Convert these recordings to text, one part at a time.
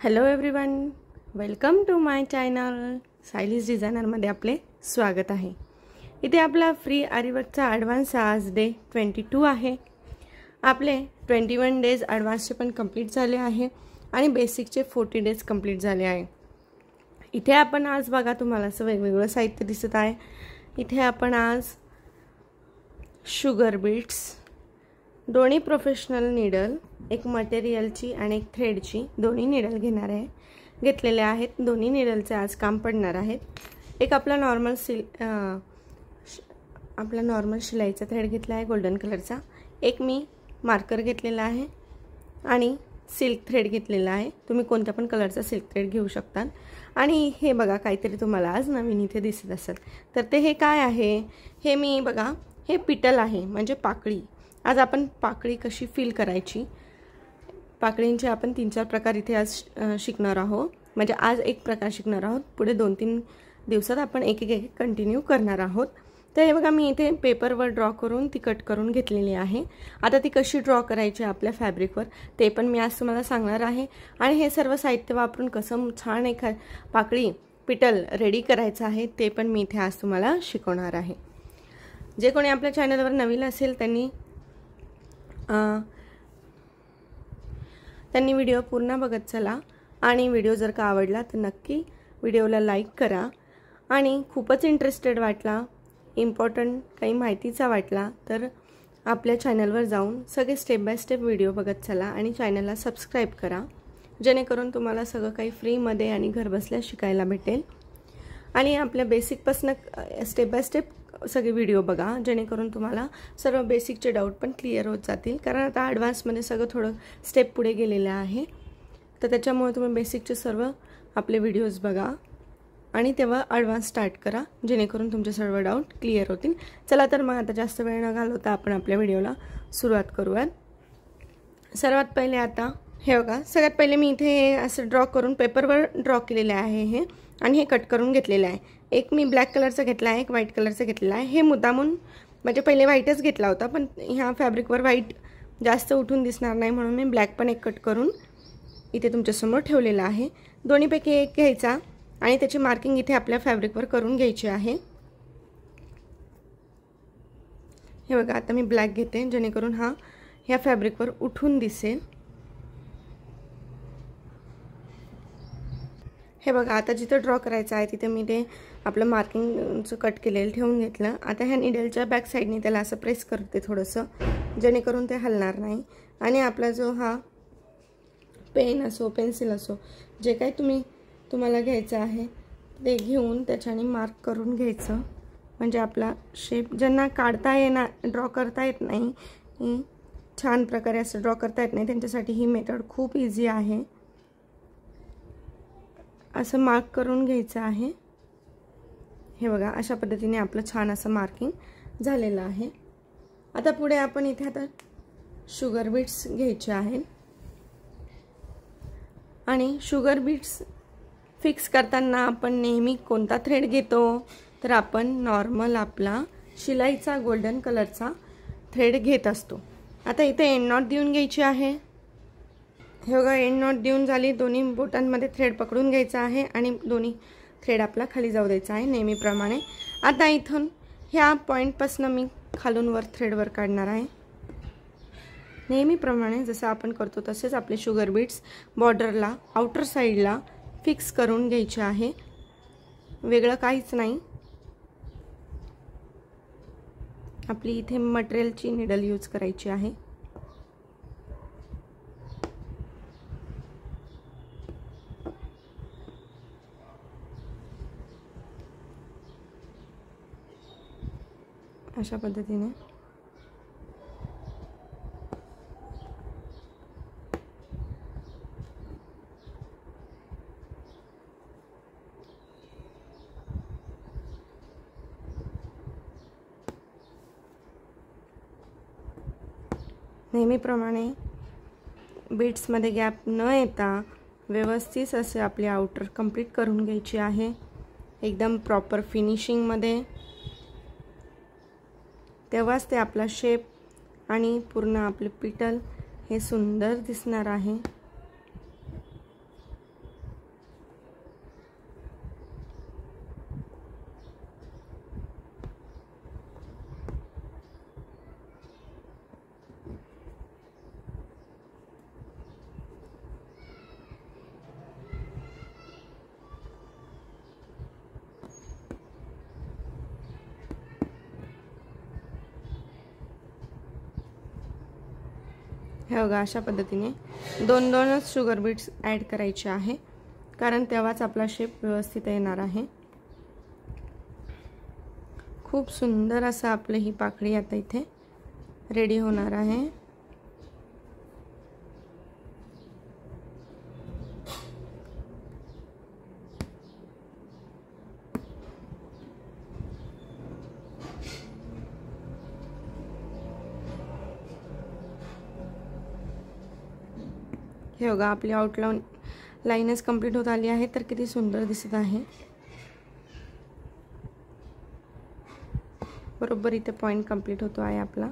Hello everyone, welcome to my channel. Sayali's डिझायनरमध्ये आपले स्वागत आहे. इथे आपला फ्री आरीवर्कचा ॲडव्हान्स आज डे 22 आहे. आपले 21 डेज ॲडव्हान्सचे पण कंप्लीट झाले आहे आणि बेसिकचे 40 डेज कंप्लीट झाले आहे. इथे आपण आज बघा, तुम्हाला असं वेगवेगळं साहित्य दिसत आहे. इथे आपण आज शुगर बीट्स, दोन्ही प्रोफेशनल नीडल, एक मटेरियलची आणि एक थ्रेडची दोन्ही नीडल घेतलेले आहेत. दोन्ही नीडलचे आज काम पडणार आहेत. एक आपला नॉर्मल शिलाईचा थ्रेड घेतला आहे गोल्डन कलरचा. एक मी मार्कर घेतलेला आहे आणि सिल्क थ्रेड घेतलेला आहे. तुम्ही कोणत्या पण कलरचा सिल्क थ्रेड घेऊ शकता. आणि हे बघा, काहीतरी तुम्हाला आज नवीन इथे दिसत असेल तर ते हे काय आहे, हे मी बघा, हे पिटल आहे म्हणजे पाकळी. आज आपण पाकळी कशी फिल करायची, पाकळींचे आपण 3-4 प्रकार इथे आज शिकणार आहोत. म्हणजे आज एक प्रकार शिकणार आहोत, पुढे 2-3 दिवसात आपण एक कंटिन्यू करणार आहोत. तर हे बघा, मी इथे पेपरवर ड्रॉ करून ती कट करून घेतलेली आहे. आता ती कशी ड्रॉ करायची आपल्या फॅब्रिकवर ते पण मी आज तुम्हाला सांगणार आहे. आणि हे सर्व साहित्य वापरून कसं छान एक पाकळी पिटल रेडी करायचं आहे ते पण मी इथे आज तुम्हाला शिकवणार आहे. जे कोणी आपल्या चॅनलवर नवीन असेल त्यांनी व्हिडिओ पूर्ण बघत चला. आणि व्हिडिओ जर का आवडला तर नक्की व्हिडिओला लाईक करा. आणि खूपच इंटरेस्टेड वाटला, इम्पॉर्टंट काही माहितीचा वाटला तर आपल्या चॅनलवर जाऊन सगळे स्टेप बाय स्टेप व्हिडिओ बघत चला आणि चॅनलला सबस्क्राईब करा, जेणेकरून तुम्हाला सगळं काही फ्रीमध्ये आणि घरबसल्या शिकायला भेटेल. आणि आपल्या बेसिकपासून स्टेप बाय स्टेप सगळे व्हिडिओ बघा, जेणेकरून तुम्हाला सर्व बेसिकचे डाऊट पण क्लिअर होत जातील. कारण आता ॲडव्हान्समध्ये सगळं थोडं स्टेप पुढे गेलेलं आहे, तर त्याच्यामुळे तुम्ही बेसिकचे सर्व आपले व्हिडिओज बघा आणि तेव्हा ॲडव्हान्स स्टार्ट करा, जेणेकरून तुमचे सर्व डाऊट क्लिअर होतील. चला तर मग आता जास्त वेळ न घालवता आपण आपल्या व्हिडिओला सुरुवात करूयात. सर्वात पहिले आता हे बघा, सगळ्यात पहिले मी इथे असं ड्रॉ करून पेपरवर ड्रॉ केलेले आहे हे, आणि हे कट करून घेतलेलं आहे. एक मी ब्लॅक कलरचा घेतला आहे, एक व्हाईट कलरचा घेतलेला आहे. हे मुद्दामून म्हणजे पहिले व्हाईटच घेतला होता, पण ह्या फॅब्रिकवर व्हाईट जास्त उठून दिसणार नाही म्हणून मी ब्लॅक पण एक कट करून इथे तुमच्यासमोर ठेवलेला आहे. दोन्हीपैकी एक घ्यायचा आणि त्याची मार्किंग इथे आपल्या फॅब्रिकवर करून घ्यायची आहे. हे बघा, आता मी ब्लॅक घेते जेणेकरून हा ह्या फॅब्रिकवर उठून दिसेल. हे बघा, आता जिथं ड्रॉ करायचं आहे तिथे मी ते आपलं मार्किंगचं कट केलेलं ठेवून घेतलं. आता ह्या निडलच्या बॅक साईडने त्याला असं प्रेस करते थोडंसं, जेणेकरून ते हलणार नाही. आणि आपला जो हा पेन असो, पेन्सिल असो, जे काही तुम्हाला घ्यायचं आहे ते घेऊन त्याच्याने मार्क करून घ्यायचं. म्हणजे आपला शेप ज्यांना काढता येणार, ड्रॉ करता येत नाही, छान प्रकारे असं ड्रॉ करता येत नाही, त्यांच्यासाठी ही मेथड खूप इझी आहे. असं मार्क करून घ्यायचं आहे. हे बघा, अशा पद्धतीने आपलं छान असं मार्किंग झालेलं आहे. आता पुढे आपण इथे आता शुगर बीट्स घ्यायचे आहेत. आणि शुगर बीट्स फिक्स करताना आपण नेहमी कोणता थ्रेड घेतो तर आपण नॉर्मल आपला शिलाईचा गोल्डन कलरचा थ्रेड घेत असतो. आता इथे एंड नॉट देऊन घ्यायची आहे. हे बघा, एंड नॉट देऊन झाली. दोन्ही बोटांमध्ये थ्रेड पकडून घ्यायचा आहे आणि दोन्ही थ्रेड आपला खाली जाऊ द्यायचा आहे नेहमीप्रमाणे. आता इथून ह्या पॉईंटपासून मी खालून वर थ्रेडवर काढणार आहे. नेहमीप्रमाणे जसं आपण करतो तसेच आपले शुगर बीट्स बॉर्डरला आउटर साईडला फिक्स करून घ्यायचे आहे. वेगळं काहीच नाही. आपली इथे मटेरियलची निडल यूज करायची आहे. अशा पद्धतीने नेहमीप्रमाणे बीट्समध्ये गॅप न येता व्यवस्थित असे आपले आउटर कंप्लीट करून घ्यायची आहे, एकदम प्रॉपर फिनिशिंगमध्ये. तेव्हाच ते आपला शेप आणि पूर्ण आपले पिटल हे सुंदर दिसणार आहे. हे बघा अशा पद्धतीने 2-2च शुगर बीट्स ॲड करायचे आहे, कारण तेव्हाच आपला शेप व्यवस्थित येणार आहे। खूप सुंदर असं आपली ही पाकळी आता इथे रेडी होणार आहे। हे बघा आपली आउटलाइन लाइनच कंप्लीट होत आली आहे, तर किती सुंदर दिसत आहे। बरोबर इथे पॉइंट कंप्लीट होतो आहे आपला।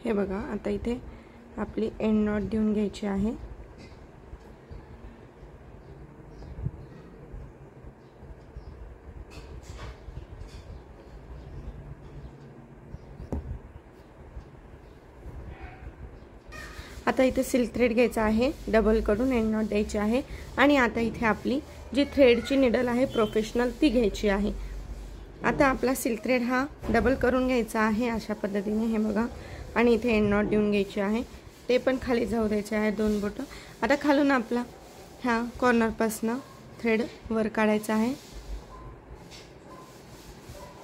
हे बघा आता इथे आपली एंड नॉट देऊन घ्यायची आहे। आता इथे सिल्क थ्रेड घ्यायचा आहे, डबल करून एंड नॉट द्यायची आहे आणि आता इथे आपली जी थ्रेडची निडल आहे प्रोफेशनल ती घ्यायची आहे। आता आपला सिल्क थ्रेड हा डबल करून घ्यायचा आहे अशा पद्धतीने, हे बघा, आणि इथे एंड नॉट देऊन घ्यायची आहे, ते पण खाली जाऊ द्यायचे आहे 2 बोट। आता खालून आपला ह्या कॉर्नर पासून थ्रेड वर काढायचा आहे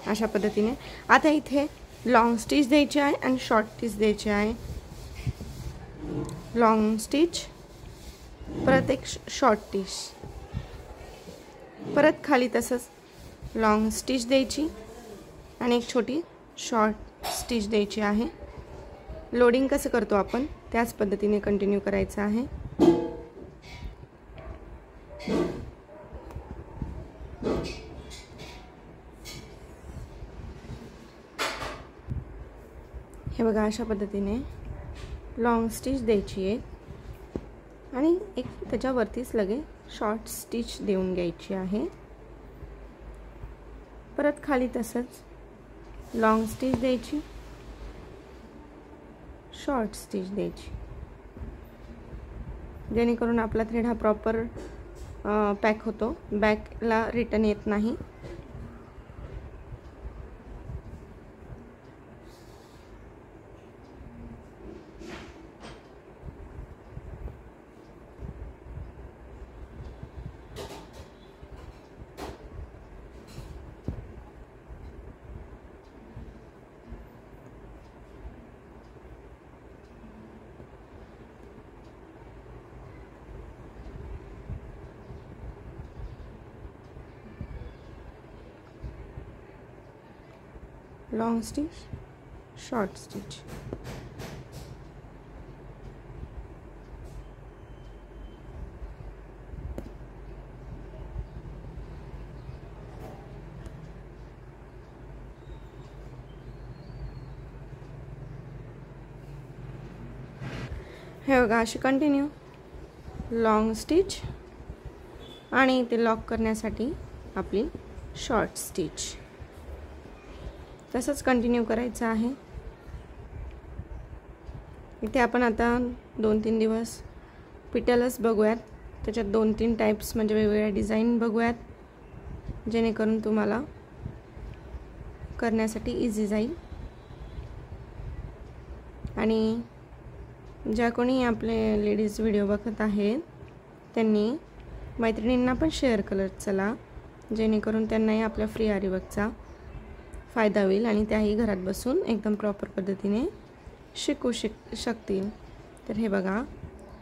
अशा पद्धतीने। आता इथे लॉंग स्टिच द्यायची आहे आणि शॉर्ट स्टिच द्यायची आहे। लॉंग स्टिच, परत एक शॉर्ट स्टिच, परत खाली तसंच लॉंग स्टिच द्यायची आणि एक छोटी शॉर्ट स्टिच द्यायची आहे। लोडिंग कसं करतो आपण त्याच पद्धतीने कंटिन्यू करायचं आहे। हे बघा अशा पद्धतीने लॉंग स्टिच द्यायची आहे आणि एक त्याच्यावरतीच लगे शॉर्ट स्टिच देऊन घ्यायची आहे। परत खाली तसंच लॉंग स्टिच द्यायची, शॉर्ट स्टिच द्यायची, जेणेकरून आपला थ्रेड हा प्रॉपर पॅक होतो, बॅकला रिटर्न येत नाही। लॉंग स्टिच, शॉर्ट स्टिच, हे बघा अशी कंटिन्यू लॉंग स्टिच आणि ते लॉक करण्यासाठी आपली शॉर्ट स्टिच, तसंच कंटिन्यू करायचं आहे। इथे आपण आता 2-3 दिवस पिटलच बघूयात, त्याच्यात 2-3 टाइप्स म्हणजे वेगवेगळ्या डिझाइन बघूयात, जेणेकरून तुम्हाला करण्यासाठी इझी जाईल। आणि ज्या कोणी आपले लेडीज व्हिडिओ बघत आहेत त्यांनी मैत्रिणींना पण शेअर करत चला, जेणेकरून त्यांनाही आपल्या फ्री आरी वर्कचा फायदा होईल आणि त्याही घरात बसून एकदम प्रॉपर पद्धतीने शिकू शकतील। तर हे बघा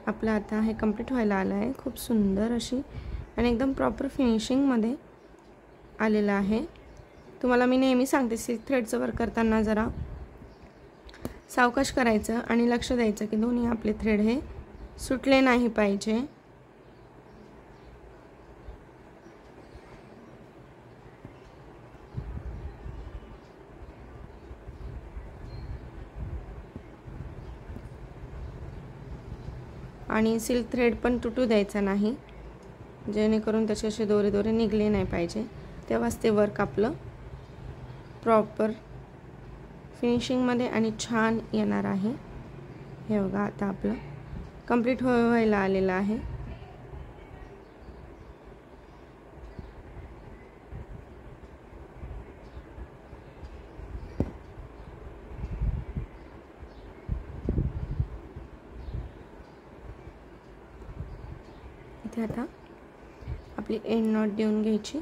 आपला आता हे कंप्लीट व्हायला आलं आहे, खूप सुंदर अशी आणि एकदम प्रॉपर फिनिशिंगमध्ये आलेलं आहे। तुम्हाला मी नेहमी सांगते सिल्क थ्रेडचं वर्क करताना जरा सावकाश करायचं आणि लक्ष द्यायचं की दोन्ही आपले थ्रेड हे सुटले नाही पाहिजे। आणि सिल्क थ्रेड पण तुटू द्यायचा नाही, जेणेकरून त्याचे असे दोरे दोरे निघले नाही पाहिजे, तेव्हाच ते वर्क आपलं प्रॉपर फिनिशिंगमध्ये आणि छान येणार आहे। हे बघा आता आपलं कंप्लीट व्हायला आलेलं आहे। इथे आता आपली एंड नॉट देऊन घ्यायची।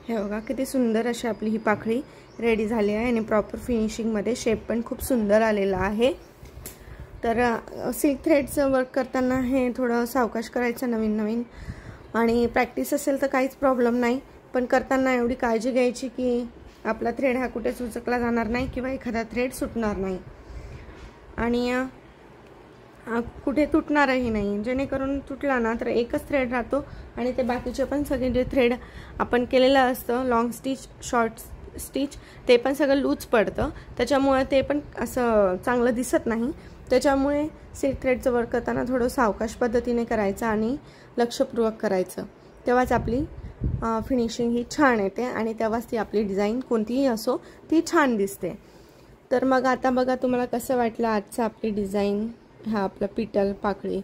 हे बघा किती सुंदर अशी आपली ही पाकळी रेडी झाली आहे आणि प्रॉपर फिनिशिंग मध्ये शेप पण खूप सुंदर आलेला आहे। तर सिल्क थ्रेडचं वर्क करताना हे थोडं सावकाश करायचं, नवीन आणि प्रॅक्टिस असेल तर काहीच प्रॉब्लेम नाही, पण करताना एवढी काळजी घ्यायची की आपला थ्रेड हा कुठेच उचकला जाणार नाही किंवा एखादा थ्रेड सुटणार नाही आणि कुठे तुटणारही नाही। जेणेकरून तुटला ना तर एकच थ्रेड राहतो आणि ते बाकीचे पण सगळे जे थ्रेड आपण केलेलं असतं लॉंग स्टिच, शॉर्ट स्टिच, ते पण सगळं लूज पडतं, त्याच्यामुळे ते पण असं चांगलं दिसत नाही। त्याच्यामुळे सिल्क थ्रेडचं वर्क करताना थोडं सावकाश पद्धतीने करायचं आणि लक्षपूर्वक करायचं, तेव्हाच आपली फिनिशिंग ही छान येते आणि तेव्हाच ती आपली डिझाईन कोणतीही असो ती छान दिसते। तर मग आता बघा तुम्हाला कसं वाटलं आजचं आपली डिझाईन, हा आपला पिटल पाकळी,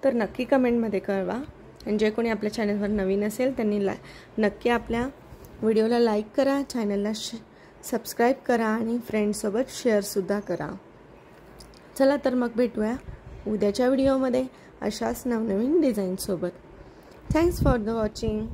तर नक्की कमेंटमध्ये कळवा। आणि जे कोणी आपल्या चॅनलवर नवीन असेल त्यांनी नक्की आपल्या व्हिडिओला लाईक करा, चॅनलला सबस्क्राईब करा आणि फ्रेंड्ससोबत शेअरसुद्धा करा। चला तर मग भेटूया उद्याच्या व्हिडिओमध्ये अशाच नवनवीन डिझाईनसोबत। Thanks for the watching.